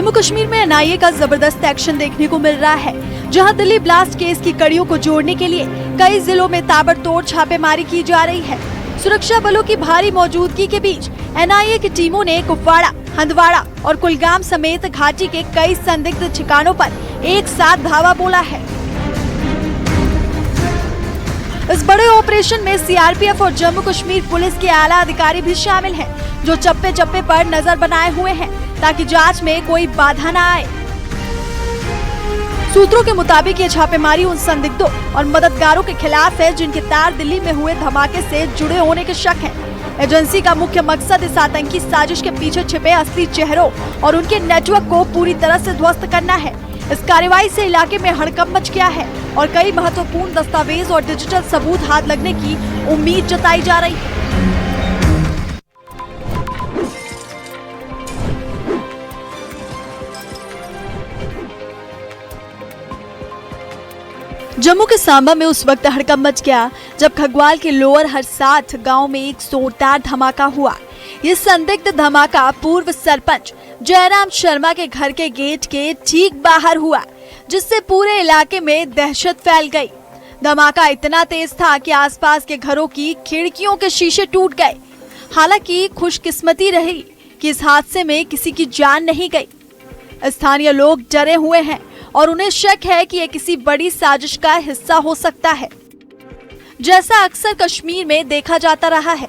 जम्मू कश्मीर में एनआईए का जबरदस्त एक्शन देखने को मिल रहा है, जहां दिल्ली ब्लास्ट केस की कड़ियों को जोड़ने के लिए कई जिलों में ताबड़तोड़ छापेमारी की जा रही है। सुरक्षा बलों की भारी मौजूदगी के बीच एनआईए की टीमों ने कुपवाड़ा, हंदवाड़ा और कुलगाम समेत घाटी के कई संदिग्ध ठिकानों पर एक साथ धावा बोला है। इस बड़े ऑपरेशन में सीआरपीएफ और जम्मू कश्मीर पुलिस के आला अधिकारी भी शामिल हैं, जो चप्पे चप्पे पर नजर बनाए हुए हैं ताकि जांच में कोई बाधा न आए। सूत्रों के मुताबिक ये छापेमारी उन संदिग्धों और मददगारों के खिलाफ है जिनके तार दिल्ली में हुए धमाके से जुड़े होने के शक है। एजेंसी का मुख्य मकसद इस आतंकी साजिश के पीछे छिपे असली चेहरों और उनके नेटवर्क को पूरी तरह से ध्वस्त करना है। इस कार्रवाई से इलाके में हड़कंप मच गया है और कई महत्वपूर्ण दस्तावेज और डिजिटल सबूत हाथ लगने की उम्मीद जताई जा रही है। जम्मू के सांबा में उस वक्त हड़कंप मच गया जब खगवाल के लोअर हरसाठ गांव में एक जोरदार धमाका हुआ। ये संदिग्ध धमाका पूर्व सरपंच जयराम शर्मा के घर के गेट के ठीक बाहर हुआ, जिससे पूरे इलाके में दहशत फैल गई। धमाका इतना तेज था कि आसपास के घरों की खिड़कियों के शीशे टूट गए। हालांकि खुशकिस्मती रही कि इस हादसे में किसी की जान नहीं गई। स्थानीय लोग डरे हुए हैं और उन्हें शक है कि यह किसी बड़ी साजिश का हिस्सा हो सकता है, जैसा अक्सर कश्मीर में देखा जाता रहा है।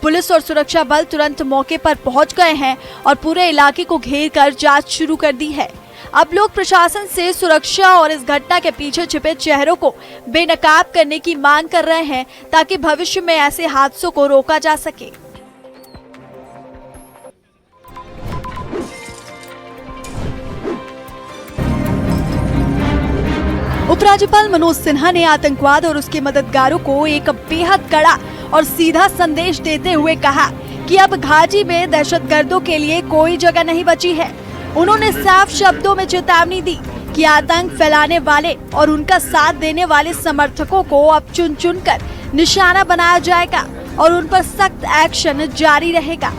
पुलिस और सुरक्षा बल तुरंत मौके पर पहुंच गए हैं और पूरे इलाके को घेर कर जांच शुरू कर दी है। अब लोग प्रशासन से सुरक्षा और इस घटना के पीछे छिपे चेहरों को बेनकाब करने की मांग कर रहे हैं ताकि भविष्य में ऐसे हादसों को रोका जा सके। उपराज्यपाल मनोज सिन्हा ने आतंकवाद और उसके मददगारों को एक बेहद कड़ा और सीधा संदेश देते हुए कहा कि अब घाटी में दहशतगर्दों के लिए कोई जगह नहीं बची है। उन्होंने साफ शब्दों में चेतावनी दी कि आतंक फैलाने वाले और उनका साथ देने वाले समर्थकों को अब चुन चुन कर निशाना बनाया जाएगा और उन पर सख्त एक्शन जारी रहेगा।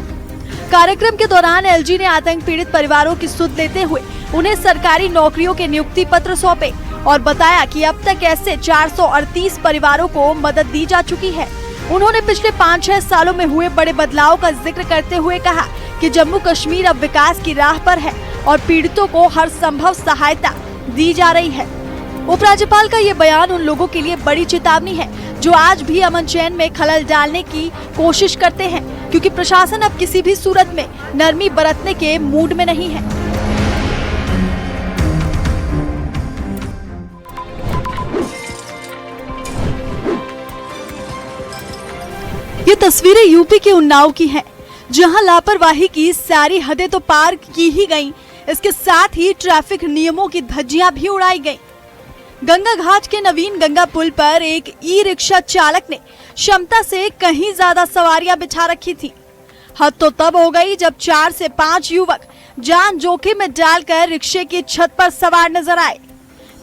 कार्यक्रम के दौरान एलजी ने आतंक पीड़ित परिवारों की सुध लेते हुए उन्हें सरकारी नौकरियों के नियुक्ति पत्र सौंपे और बताया कि अब तक ऐसे 438 परिवारों को मदद दी जा चुकी है। उन्होंने पिछले 5-6 सालों में हुए बड़े बदलाव का जिक्र करते हुए कहा कि जम्मू कश्मीर अब विकास की राह पर है और पीड़ितों को हर संभव सहायता दी जा रही है। उपराज्यपाल का ये बयान उन लोगों के लिए बड़ी चेतावनी है जो आज भी अमन चैन में खलल डालने की कोशिश करते हैं, क्योंकि प्रशासन अब किसी भी सूरत में नरमी बरतने के मूड में नहीं है। ये तस्वीरें यूपी के उन्नाव की हैं, जहां लापरवाही की सारी हदें तो पार की ही गईं, इसके साथ ही ट्रैफिक नियमों की धज्जियां भी उड़ाई गईं। गंगा घाट के नवीन गंगा पुल पर एक ई रिक्शा चालक ने क्षमता से कहीं ज्यादा सवारियां बिठा रखी थी। हद तो तब हो गई जब 4 से 5 युवक जान जोखिम में डालकर रिक्शे की छत पर सवार नजर आए।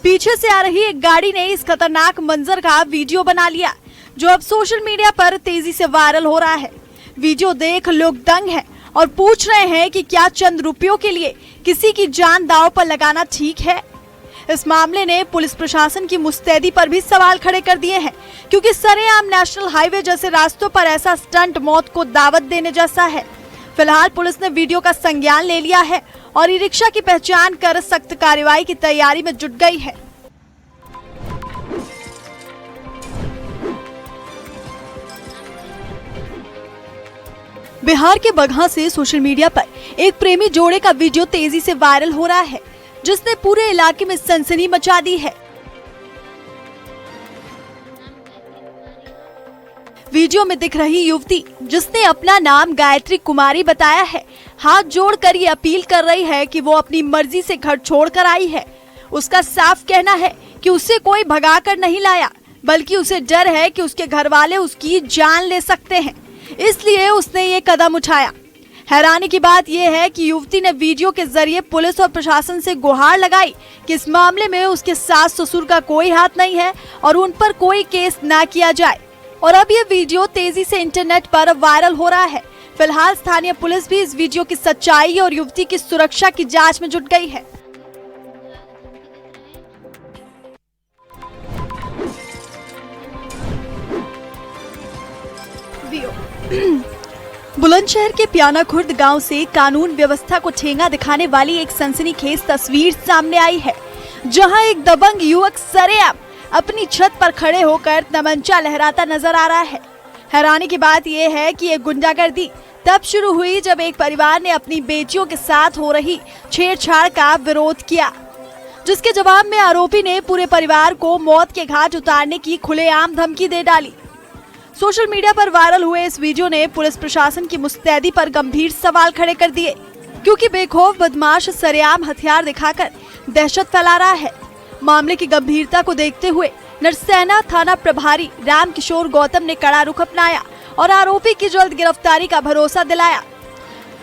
पीछे से आ रही एक गाड़ी ने इस खतरनाक मंजर का वीडियो बना लिया, जो अब सोशल मीडिया पर तेजी से वायरल हो रहा है। वीडियो देख लोग दंग हैं और पूछ रहे हैं कि क्या चंद रुपयों के लिए किसी की जान दांव पर लगाना ठीक है। इस मामले ने पुलिस प्रशासन की मुस्तैदी पर भी सवाल खड़े कर दिए हैं, क्योंकि सरेआम नेशनल हाईवे जैसे रास्तों पर ऐसा स्टंट मौत को दावत देने जैसा है। फिलहाल पुलिस ने वीडियो का संज्ञान ले लिया है और ई रिक्शा की पहचान कर सख्त कार्रवाई की तैयारी में जुट गई है। बिहार के बगहा से सोशल मीडिया पर एक प्रेमी जोड़े का वीडियो तेजी से वायरल हो रहा है, जिसने पूरे इलाके में सनसनी मचा दी है। वीडियो में दिख रही युवती, जिसने अपना नाम गायत्री कुमारी बताया है, हाथ जोड़कर ये अपील कर रही है कि वो अपनी मर्जी से घर छोड़कर आई है। उसका साफ कहना है कि उसे कोई भगाकर नहीं लाया, बल्कि उसे डर है कि उसके घर वाले उसकी जान ले सकते हैं, इसलिए उसने ये कदम उठाया। हैरानी की बात यह है कि युवती ने वीडियो के जरिए पुलिस और प्रशासन से गुहार लगाई कि इस मामले में उसके सास ससुर का कोई हाथ नहीं है और उन पर कोई केस ना किया जाए। और अब ये वीडियो तेजी से इंटरनेट पर वायरल हो रहा है, फिलहाल स्थानीय पुलिस भी इस वीडियो की सच्चाई और युवती की सुरक्षा की जांच में जुट गई है। बुलंदशहर के पियाना खुर्द गांव से कानून व्यवस्था को ठेंगा दिखाने वाली एक सनसनीखेज तस्वीर सामने आई है, जहां एक दबंग युवक सरेआम अपनी छत पर खड़े होकर तमंचा लहराता नजर आ रहा है। हैरानी की बात यह है कि ये गुंडागर्दी तब शुरू हुई जब एक परिवार ने अपनी बेटियों के साथ हो रही छेड़छाड़ का विरोध किया, जिसके जवाब में आरोपी ने पूरे परिवार को मौत के घाट उतारने की खुलेआम धमकी दे डाली। सोशल मीडिया पर वायरल हुए इस वीडियो ने पुलिस प्रशासन की मुस्तैदी पर गंभीर सवाल खड़े कर दिए, क्योंकि बेखौफ बदमाश सरेआम हथियार दिखाकर दहशत फैला रहा है। मामले की गंभीरता को देखते हुए नरसैना थाना प्रभारी राम किशोर गौतम ने कड़ा रुख अपनाया और आरोपी की जल्द गिरफ्तारी का भरोसा दिलाया।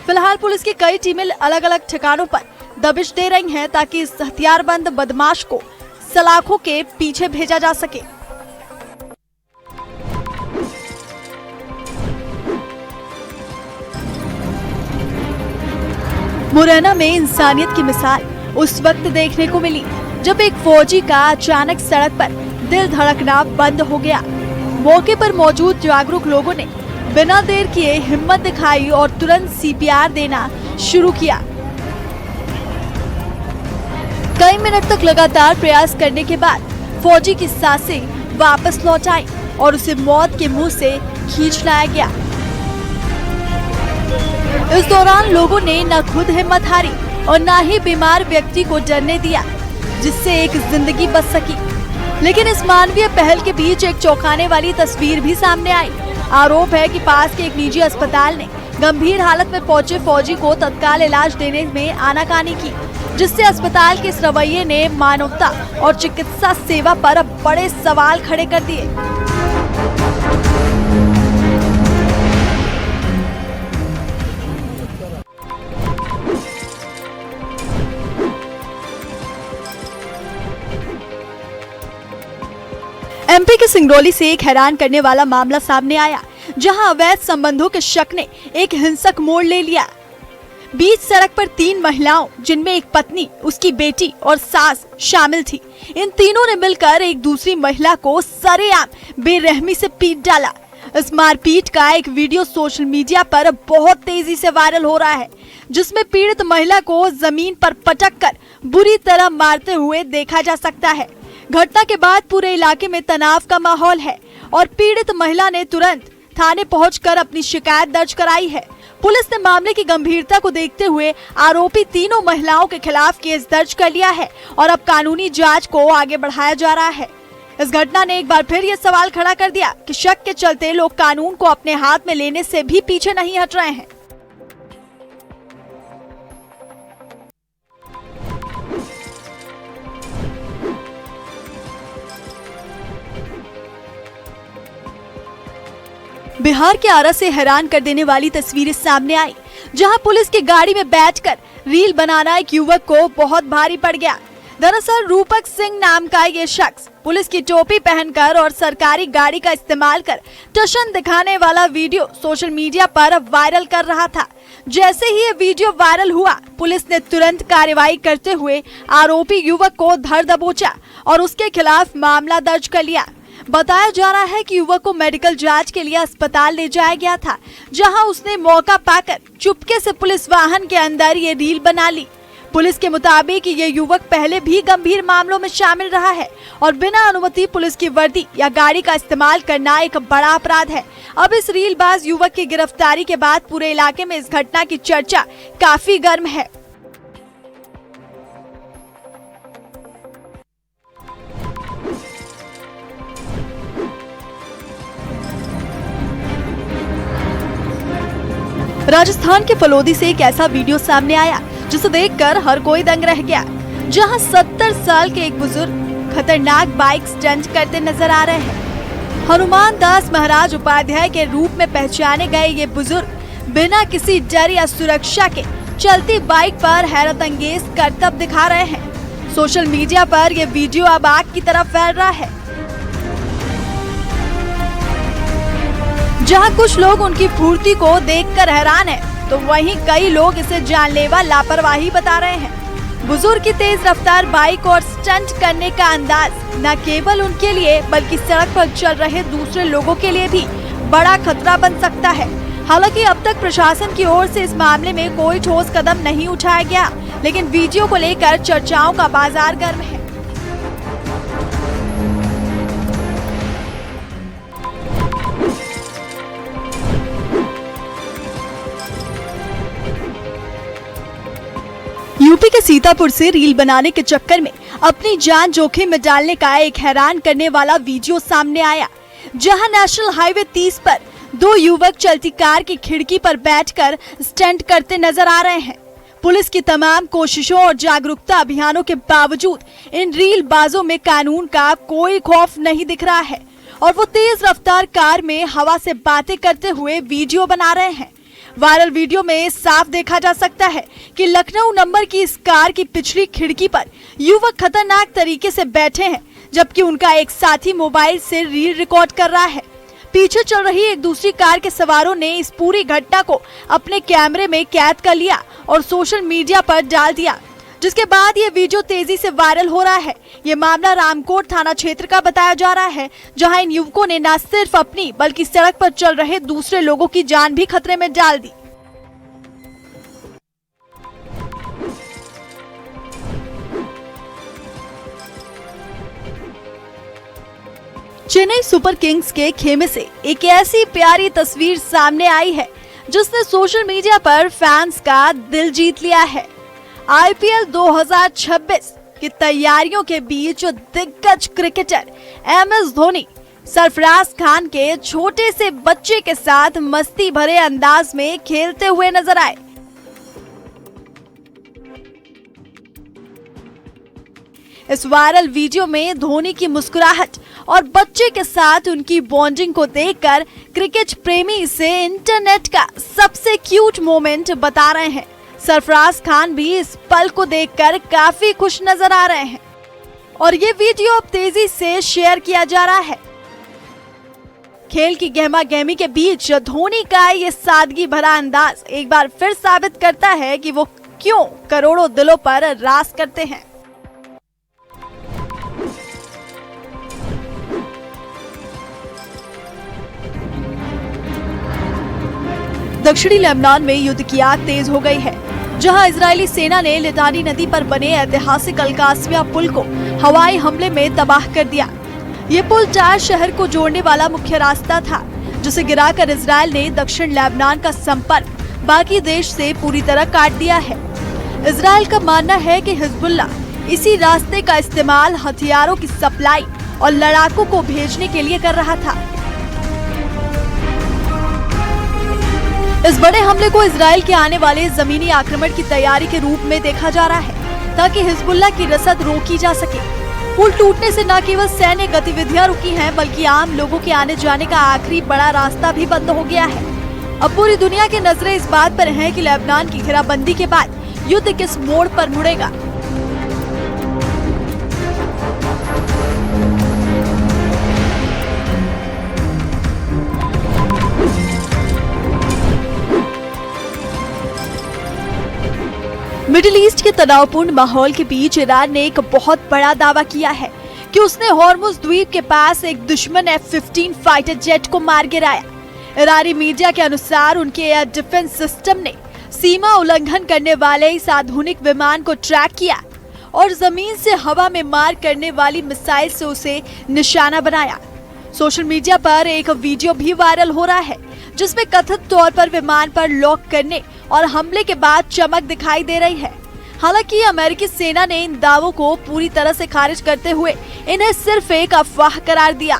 फिलहाल पुलिस की कई टीमें अलग अलग ठिकानों पर दबिश दे रही हैं, ताकि इस हथियारबंद बदमाश को सलाखों के पीछे भेजा जा सके। मुरैना में इंसानियत की मिसाल उस वक्त देखने को मिली जब एक फौजी का अचानक सड़क पर दिल धड़कना बंद हो गया। मौके पर मौजूद जागरूक लोगों ने बिना देर किए हिम्मत दिखाई और तुरंत सीपीआर देना शुरू किया। कई मिनट तक लगातार प्रयास करने के बाद फौजी की सांसें वापस लौट आई और उसे मौत के मुंह से खींच लाया गया। इस दौरान लोगों ने न खुद हिम्मत हारी और न ही बीमार व्यक्ति को डरने दिया, जिससे एक जिंदगी बच सकी। लेकिन इस मानवीय पहल के बीच एक चौंकाने वाली तस्वीर भी सामने आई। आरोप है कि पास के एक निजी अस्पताल ने गंभीर हालत में पहुंचे फौजी को तत्काल इलाज देने में आनाकानी की, जिससे अस्पताल के इस रवैये ने मानवता और चिकित्सा सेवा पर बड़े सवाल खड़े कर दिए। एमपी के सिंगरौली से एक हैरान करने वाला मामला सामने आया, जहां अवैध संबंधों के शक ने एक हिंसक मोड़ ले लिया। बीच सड़क पर 3 महिलाओं, जिनमें एक पत्नी, उसकी बेटी और सास शामिल थी, इन तीनों ने मिलकर एक दूसरी महिला को सरेआम बेरहमी से पीट डाला। इस मारपीट का एक वीडियो सोशल मीडिया पर बहुत तेजी से वायरल हो रहा है, जिसमें पीड़ित महिला को जमीन पर पटककर बुरी तरह मारते हुए देखा जा सकता है। घटना के बाद पूरे इलाके में तनाव का माहौल है और पीड़ित महिला ने तुरंत थाने पहुंचकर अपनी शिकायत दर्ज कराई है। पुलिस ने मामले की गंभीरता को देखते हुए आरोपी तीनों महिलाओं के खिलाफ केस दर्ज कर लिया है और अब कानूनी जांच को आगे बढ़ाया जा रहा है। इस घटना ने एक बार फिर ये सवाल खड़ा कर दिया कि शक के चलते लोग कानून को अपने हाथ में लेने से भी पीछे नहीं हट रहे हैं। बिहार के आरा से हैरान कर देने वाली तस्वीरें सामने आई, जहां पुलिस की गाड़ी में बैठकर रील बनाना एक युवक को बहुत भारी पड़ गया। दरअसल रूपक सिंह नाम का ये शख्स पुलिस की टोपी पहनकर और सरकारी गाड़ी का इस्तेमाल कर टशन दिखाने वाला वीडियो सोशल मीडिया पर वायरल कर रहा था। जैसे ही ये वीडियो वायरल हुआ, पुलिस ने तुरंत कार्रवाई करते हुए आरोपी युवक को धर दबोचा और उसके खिलाफ मामला दर्ज कर लिया। बताया जा रहा है कि युवक को मेडिकल जांच के लिए अस्पताल ले जाया गया था, जहां उसने मौका पाकर चुपके से पुलिस वाहन के अंदर ये रील बना ली। पुलिस के मुताबिक ये युवक पहले भी गंभीर मामलों में शामिल रहा है और बिना अनुमति पुलिस की वर्दी या गाड़ी का इस्तेमाल करना एक बड़ा अपराध है। अब इस रीलबाज युवक की गिरफ्तारी के बाद पूरे इलाके में इस घटना की चर्चा काफी गर्म है। राजस्थान के फलोदी से एक ऐसा वीडियो सामने आया जिसे देखकर हर कोई दंग रह गया, जहां 70 साल के एक बुजुर्ग खतरनाक बाइक स्टंट करते नजर आ रहे हैं। हनुमान दास महाराज उपाध्याय के रूप में पहचाने गए ये बुजुर्ग बिना किसी डर या सुरक्षा के चलती बाइक पर हैरत अंगेज करतब दिखा रहे हैं। सोशल मीडिया पर यह वीडियो अब आग की तरफ फैल रहा है। जहां कुछ लोग उनकी फुर्ती को देखकर हैरान हैं, तो वहीं कई लोग इसे जानलेवा लापरवाही बता रहे हैं। बुजुर्ग की तेज रफ्तार बाइक और स्टंट करने का अंदाज न केवल उनके लिए बल्कि सड़क पर चल रहे दूसरे लोगों के लिए भी बड़ा खतरा बन सकता है। हालांकि अब तक प्रशासन की ओर से इस मामले में कोई ठोस कदम नहीं उठाया गया, लेकिन वीडियो को लेकर चर्चाओं का बाजार गर्म है। यूपी के सीतापुर से रील बनाने के चक्कर में अपनी जान जोखिम में डालने का एक हैरान करने वाला वीडियो सामने आया, जहां नेशनल हाईवे 30 पर दो युवक चलती कार की खिड़की पर बैठकर स्टंट करते नजर आ रहे हैं। पुलिस की तमाम कोशिशों और जागरूकता अभियानों के बावजूद इन रील बाजों में कानून का कोई खौफ नहीं दिख रहा है और वो तेज रफ्तार कार में हवा से बातें करते हुए वीडियो बना रहे हैं। वायरल वीडियो में साफ देखा जा सकता है कि लखनऊ नंबर की इस कार की पिछली खिड़की पर युवक खतरनाक तरीके से बैठे हैं, जबकि उनका एक साथी मोबाइल से रील रिकॉर्ड कर रहा है। पीछे चल रही एक दूसरी कार के सवारों ने इस पूरी घटना को अपने कैमरे में कैद कर लिया और सोशल मीडिया पर डाल दिया, जिसके बाद ये वीडियो तेजी से वायरल हो रहा है। ये मामला रामकोट थाना क्षेत्र का बताया जा रहा है, जहां इन युवकों ने न सिर्फ अपनी बल्कि सड़क पर चल रहे दूसरे लोगों की जान भी खतरे में डाल दी। चेन्नई सुपर किंग्स के खेमे से एक ऐसी प्यारी तस्वीर सामने आई है जिसने सोशल मीडिया पर फैंस का दिल जीत लिया है। आईपीएल 2026 की तैयारियों के बीच दिग्गज क्रिकेटर एमएस धोनी सरफराज खान के छोटे से बच्चे के साथ मस्ती भरे अंदाज में खेलते हुए नजर आए। इस वायरल वीडियो में धोनी की मुस्कुराहट और बच्चे के साथ उनकी बॉन्डिंग को देखकर क्रिकेट प्रेमी इसे इंटरनेट का सबसे क्यूट मोमेंट बता रहे हैं। सरफराज खान भी इस पल को देखकर काफी खुश नजर आ रहे हैं और ये वीडियो अब तेजी से शेयर किया जा रहा है। खेल की गहमा गहमी के बीच धोनी का ये सादगी भरा अंदाज एक बार फिर साबित करता है कि वो क्यों करोड़ों दिलों पर राज करते हैं। दक्षिणी लेबनान में युद्ध की आग तेज हो गई है, जहां इजरायली सेना ने लिटानी नदी पर बने ऐतिहासिक अल-कासमिया पुल को हवाई हमले में तबाह कर दिया। ये पुल 4 शहर को जोड़ने वाला मुख्य रास्ता था, जिसे गिराकर इजरायल ने दक्षिण लेबनान का संपर्क बाकी देश से पूरी तरह काट दिया है। इजरायल का मानना है कि हिजबुल्लाह इसी रास्ते का इस्तेमाल हथियारों की सप्लाई और लड़ाकों को भेजने के लिए कर रहा था। इस बड़े हमले को इजरायल के आने वाले जमीनी आक्रमण की तैयारी के रूप में देखा जा रहा है, ताकि हिजबुल्लाह की रसद रोकी जा सके। पुल टूटने से न केवल सैन्य गतिविधियां रुकी हैं, बल्कि आम लोगों के आने जाने का आखिरी बड़ा रास्ता भी बंद हो गया है। अब पूरी दुनिया की नजरें इस बात पर हैं कि लेबनान की घेराबंदी के बाद युद्ध किस मोड़ पर मुड़ेगा। मिडिल ईस्ट के तनावपूर्ण माहौल के बीच ईरान ने एक बहुत बड़ा दावा किया है कि उसने हॉर्मुज द्वीप के पास एक दुश्मन F-15 फाइटर जेट को मार गिराया। ईरानी मीडिया के अनुसार उनके एयर डिफेंस सिस्टम ने सीमा उल्लंघन करने वाले इस आधुनिक विमान को ट्रैक किया और जमीन से हवा में मार करने वाली मिसाइल से उसे निशाना बनाया। सोशल मीडिया पर एक वीडियो भी वायरल हो रहा है, जिसमें कथित तौर पर विमान पर लॉक करने और हमले के बाद चमक दिखाई दे रही है। हालांकि अमेरिकी सेना ने इन दावों को पूरी तरह से खारिज करते हुए इन्हें सिर्फ एक अफवाह करार दिया।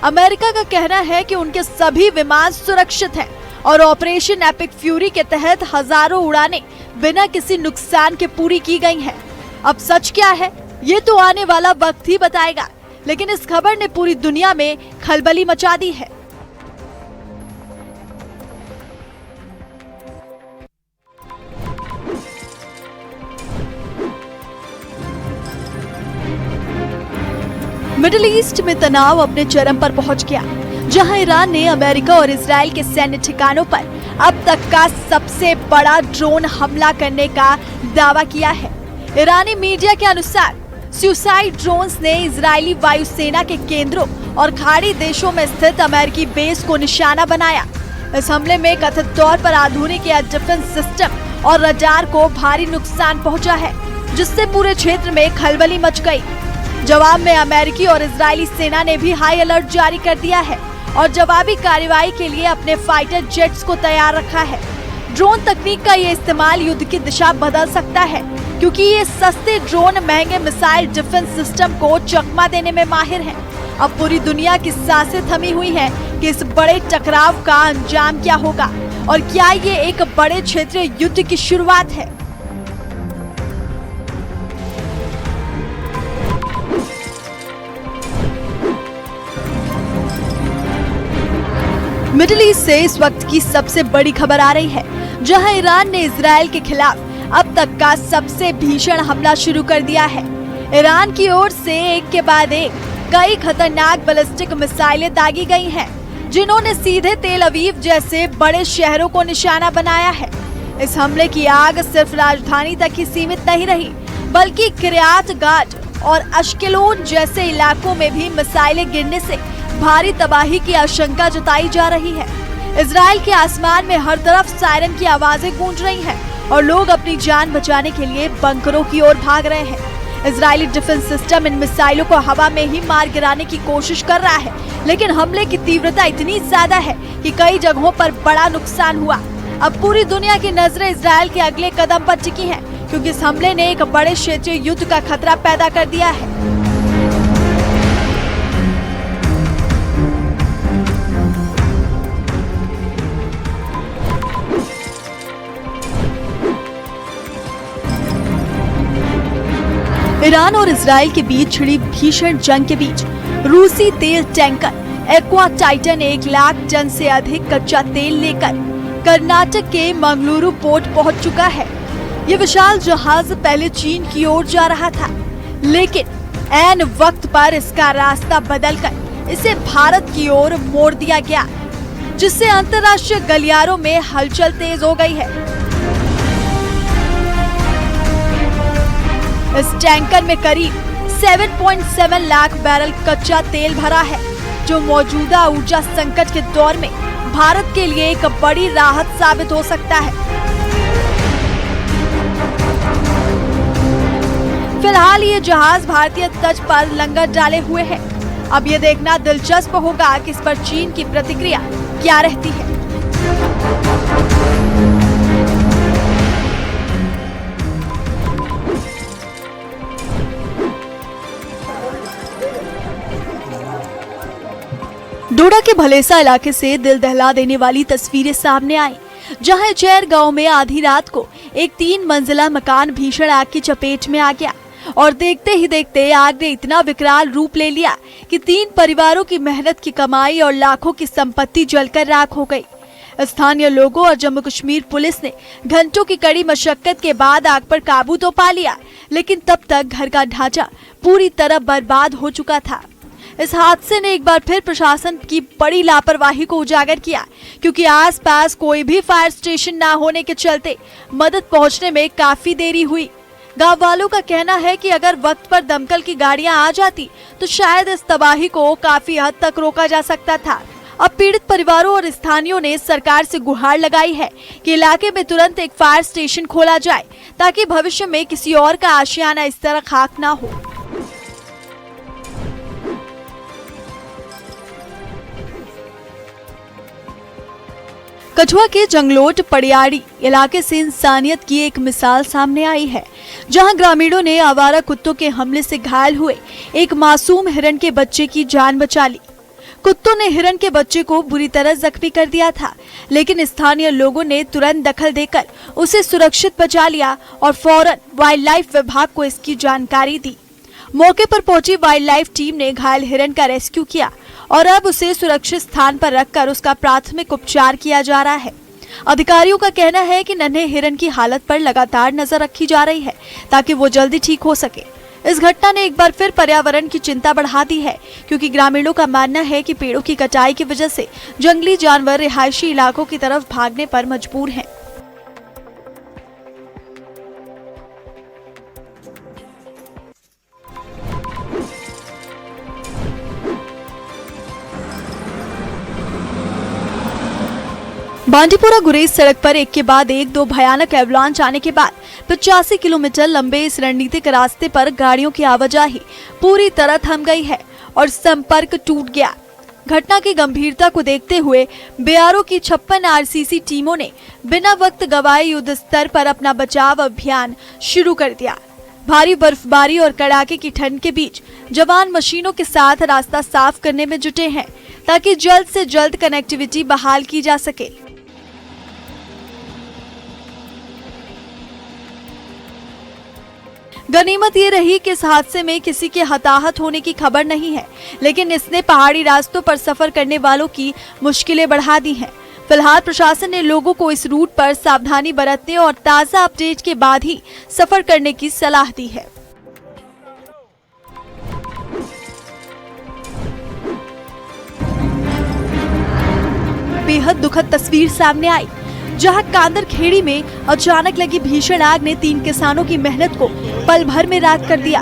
अमेरिका का कहना है कि उनके सभी विमान सुरक्षित हैं और ऑपरेशन एपिक फ्यूरी के तहत हजारों उड़ानें बिना किसी नुकसान के पूरी की गई हैं। अब सच क्या है, ये तो आने वाला वक्त ही बताएगा, लेकिन इस खबर ने पूरी दुनिया में खलबली मचा दी है। मिडिल ईस्ट में तनाव अपने चरम पर पहुंच गया, जहां ईरान ने अमेरिका और इजराइल के सैन्य ठिकानों पर अब तक का सबसे बड़ा ड्रोन हमला करने का दावा किया है। ईरानी मीडिया के अनुसार सुसाइड ड्रोन्स ने इजरायली वायुसेना के केंद्रों और खाड़ी देशों में स्थित अमेरिकी बेस को निशाना बनाया। इस हमले में कथित तौर पर आधुनिक एयर डिफेंस सिस्टम और रडार को भारी नुकसान पहुंचा है, जिससे पूरे क्षेत्र में खलबली मच गई। जवाब में अमेरिकी और इजरायली सेना ने भी हाई अलर्ट जारी कर दिया है और जवाबी कार्रवाई के लिए अपने फाइटर जेट्स को तैयार रखा है। ड्रोन तकनीक का ये इस्तेमाल युद्ध की दिशा बदल सकता है, क्योंकि ये सस्ते ड्रोन महंगे मिसाइल डिफेंस सिस्टम को चकमा देने में माहिर हैं। अब पूरी दुनिया की सांसें थमी हुई हैं कि इस बड़े टकराव का अंजाम क्या होगा और क्या ये एक बड़े क्षेत्रीय युद्ध की शुरुआत है। मिडिल ईस्ट से इस वक्त की सबसे बड़ी खबर आ रही है, जहां ईरान ने इजराइल के खिलाफ अब तक का सबसे भीषण हमला शुरू कर दिया है। ईरान की ओर से एक के बाद एक कई खतरनाक बैलिस्टिक मिसाइलें दागी गई हैं, जिन्होंने सीधे तेल अवीव जैसे बड़े शहरों को निशाना बनाया है। इस हमले की आग सिर्फ राजधानी तक ही सीमित नहीं रही, बल्कि किर्यात गाट और अश्केलोन जैसे इलाकों में भी मिसाइलें गिरने से भारी तबाही की आशंका जताई जा रही है। इजराइल के आसमान में हर तरफ सायरन की आवाजें गूंज रही हैं और लोग अपनी जान बचाने के लिए बंकरों की ओर भाग रहे हैं। इजरायली डिफेंस सिस्टम इन मिसाइलों को हवा में ही मार गिराने की कोशिश कर रहा है, लेकिन हमले की तीव्रता इतनी ज्यादा है कि कई जगहों पर बड़ा नुकसान हुआ। अब पूरी दुनिया की नजरें इजराइल के अगले कदम पर टिकी हैं, क्योंकि इस हमले ने एक बड़े क्षेत्रीय युद्ध का खतरा पैदा कर दिया है। ईरान और इजराइल के बीच छिड़ी भीषण जंग के बीच रूसी तेल tanker Aqua Titan 1 lakh ton से अधिक कच्चा तेल लेकर कर्नाटक के मंगलुरु पोर्ट पहुंच चुका है। ये विशाल जहाज पहले चीन की ओर जा रहा था, लेकिन ऐन वक्त पर इसका रास्ता बदलकर इसे भारत की ओर मोड़ दिया गया, जिससे अंतर्राष्ट्रीय गलियारों में हलचल तेज हो गई है। इस टैंकर में करीब 7.7 लाख बैरल कच्चा तेल भरा है, जो मौजूदा ऊर्जा संकट के दौर में भारत के लिए एक बड़ी राहत साबित हो सकता है। फिलहाल ये जहाज भारतीय तट पर लंगर डाले हुए है। अब ये देखना दिलचस्प होगा कि इस पर चीन की प्रतिक्रिया क्या रहती है। डोडा के भलेसा इलाके से दिल दहला देने वाली तस्वीरें सामने आई, जहां चैर गांव में आधी रात को एक 3 मंजिला मकान भीषण आग की चपेट में आ गया और देखते ही देखते आग ने इतना विकराल रूप ले लिया कि 3 परिवारों की मेहनत की कमाई और लाखों की संपत्ति जलकर राख हो गई। स्थानीय लोगों और जम्मू कश्मीर पुलिस ने घंटों की कड़ी मशक्कत के बाद आग पर काबू तो पा लिया, लेकिन तब तक घर का ढांचा पूरी तरह बर्बाद हो चुका था। इस हादसे ने एक बार फिर प्रशासन की बड़ी लापरवाही को उजागर किया, क्योंकि आसपास कोई भी फायर स्टेशन ना होने के चलते मदद पहुंचने में काफी देरी हुई। गांव वालों का कहना है कि अगर वक्त पर दमकल की गाड़ियां आ जाती तो शायद इस तबाही को काफी हद तक रोका जा सकता था। अब पीड़ित परिवारों और स्थानीयों ने सरकार से गुहार लगाई है कि इलाके में तुरंत एक फायर स्टेशन खोला जाए, ताकि भविष्य में किसी और का आशियाना इस तरह खाक ना हो। कठुआ के जंगलोट पड़ियाड़ी इलाके से इंसानियत की एक मिसाल सामने आई है, जहां ग्रामीणों ने आवारा कुत्तों के हमले से घायल हुए एक मासूम हिरण के बच्चे की जान बचा ली। कुत्तों ने हिरण के बच्चे को बुरी तरह जख्मी कर दिया था, लेकिन स्थानीय लोगों ने तुरंत दखल देकर उसे सुरक्षित बचा लिया और फौरन वाइल्ड लाइफ विभाग को इसकी जानकारी दी। मौके पर पहुंची वाइल्ड लाइफ टीम ने घायल हिरण का रेस्क्यू किया और अब उसे सुरक्षित स्थान पर रखकर उसका प्राथमिक उपचार किया जा रहा है। अधिकारियों का कहना है कि नन्हे हिरण की हालत पर लगातार नजर रखी जा रही है, ताकि वो जल्दी ठीक हो सके। इस घटना ने एक बार फिर पर्यावरण की चिंता बढ़ा दी है, क्योंकि ग्रामीणों का मानना है कि पेड़ों की कटाई की वजह से जंगली जानवर रिहायशी इलाकों की तरफ भागने पर मजबूर हैं। बांडीपुरा गुरेज सड़क पर एक के बाद एक दो भयानक एवलांच आने के बाद 85 किलोमीटर लंबे इस रणनीतिक रास्ते पर गाड़ियों की आवाजाही पूरी तरह थम गई है और संपर्क टूट गया। घटना की गंभीरता को देखते हुए बीआरओ की 56 आरसीसी टीमों ने बिना वक्त गवाए युद्ध स्तर पर अपना बचाव अभियान शुरू कर दिया। भारी बर्फबारी और कड़ाके की ठंड के बीच जवान मशीनों के साथ रास्ता साफ करने में जुटे हैं, ताकि जल्द से जल्द कनेक्टिविटी बहाल की जा सके। गनीमत ये रही कि इस हादसे में किसी के हताहत होने की खबर नहीं है, लेकिन इसने पहाड़ी रास्तों पर सफर करने वालों की मुश्किलें बढ़ा दी हैं। फिलहाल प्रशासन ने लोगों को इस रूट पर सावधानी बरतने और ताज़ा अपडेट के बाद ही सफर करने की सलाह दी है। बेहद दुखद तस्वीर सामने आई, जहां कांदर खेड़ी में अचानक लगी भीषण आग ने 3 किसानों की मेहनत को पल भर में राख कर दिया।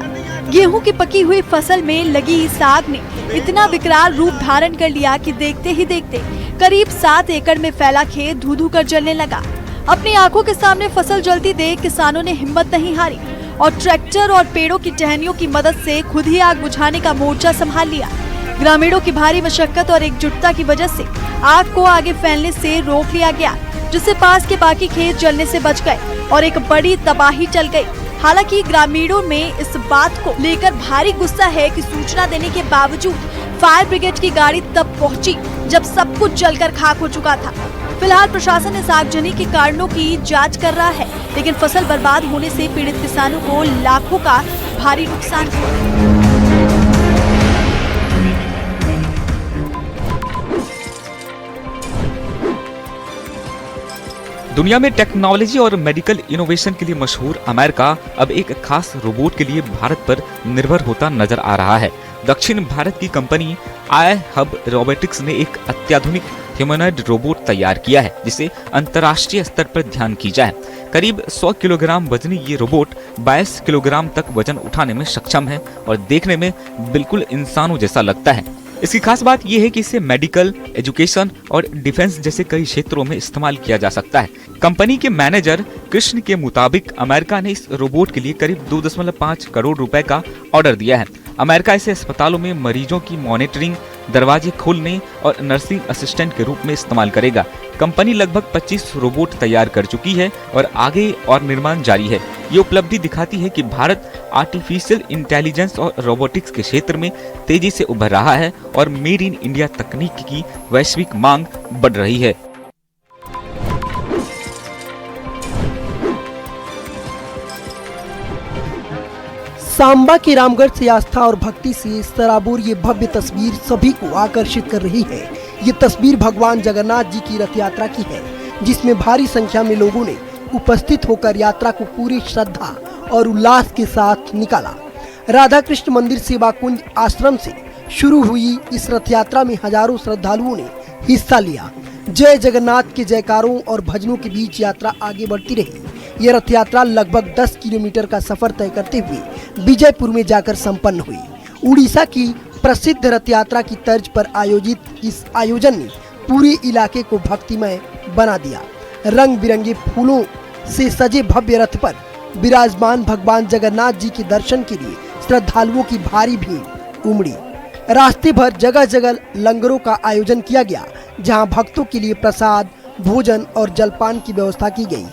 गेहूं की पकी हुई फसल में लगी इस आग ने इतना विकराल रूप धारण कर लिया कि देखते ही देखते करीब 7 एकड़ में फैला खेत धू-धू कर जलने लगा। अपनी आंखों के सामने फसल जलती देख किसानों ने हिम्मत नहीं हारी और ट्रैक्टर और पेड़ों की टहनियों की मदद से खुद ही आग बुझाने का मोर्चा संभाल लिया। ग्रामीणों की भारी मशक्कत और एकजुटता की वजह से आग को आगे फैलने से रोक लिया गया, जिससे पास के बाकी खेत जलने से बच गए और एक बड़ी तबाही टल गई। हालांकि ग्रामीणों में इस बात को लेकर भारी गुस्सा है कि सूचना देने के बावजूद फायर ब्रिगेड की गाड़ी तब पहुंची जब सब कुछ जलकर खाक हो चुका था। फिलहाल प्रशासन इस आगजनी के कारणों की जांच कर रहा है, लेकिन फसल बर्बाद होने से पीड़ित किसानों को लाखों का भारी नुकसान हुआ। दुनिया में टेक्नोलॉजी और मेडिकल इनोवेशन के लिए मशहूर अमेरिका अब एक खास रोबोट के लिए भारत पर निर्भर होता नजर आ रहा है। दक्षिण भारत की कंपनी iHub रोबोटिक्स ने एक अत्याधुनिक ह्यूमनॉइड रोबोट तैयार किया है, जिसे अंतर्राष्ट्रीय स्तर पर ध्यान की जाए। करीब 100 किलोग्राम वजनी ये रोबोट 22 किलोग्राम तक वजन उठाने में सक्षम है और देखने में बिल्कुल इंसानों जैसा लगता है। इसकी खास बात यह है कि इसे मेडिकल, एजुकेशन और डिफेंस जैसे कई क्षेत्रों में इस्तेमाल किया जा सकता है। कंपनी के मैनेजर कृष्ण के मुताबिक अमेरिका ने इस रोबोट के लिए करीब 2.5 करोड़ रुपए का ऑर्डर दिया है। अमेरिका इसे अस्पतालों में मरीजों की मॉनिटरिंग, दरवाजे खोलने और नर्सिंग असिस्टेंट के रूप में इस्तेमाल करेगा। कंपनी लगभग 25 रोबोट तैयार कर चुकी है और आगे और निर्माण जारी है। ये उपलब्धि दिखाती है कि भारत आर्टिफिशियल इंटेलिजेंस और रोबोटिक्स के क्षेत्र में तेजी से उभर रहा है और मेड इन इंडिया तकनीक की वैश्विक मांग बढ़ रही है। सांबा के रामगढ़ से आस्था और भक्ति से सराबोर ये भव्य तस्वीर सभी को आकर्षित कर रही है। ये तस्वीर भगवान जगन्नाथ जी की रथ यात्रा की है, जिसमें भारी संख्या में लोगों ने उपस्थित होकर यात्रा को पूरी श्रद्धा और उल्लास के साथ निकाला। राधा कृष्ण मंदिर सेवा कुंज आश्रम से शुरू हुई इस रथ यात्रा में हजारों श्रद्धालुओं ने हिस्सा लिया। जय जगन्नाथ के जयकारों और भजनों के बीच यात्रा आगे बढ़ती रही। यह रथ यात्रा लगभग 10 किलोमीटर का सफर तय करते हुए विजयपुर में जाकर संपन्न हुई। उड़ीसा की प्रसिद्ध रथ यात्रा की तर्ज पर आयोजित इस आयोजन ने पूरे इलाके को भक्तिमय बना दिया। रंग बिरंगे फूलों से सजे भव्य रथ पर विराजमान भगवान जगन्नाथ जी के दर्शन के लिए श्रद्धालुओं की भारी भीड़ उमड़ी। रास्ते भर जगह जगह लंगरों का आयोजन किया गया, जहां भक्तों के लिए प्रसाद, भोजन और जलपान की व्यवस्था की गई।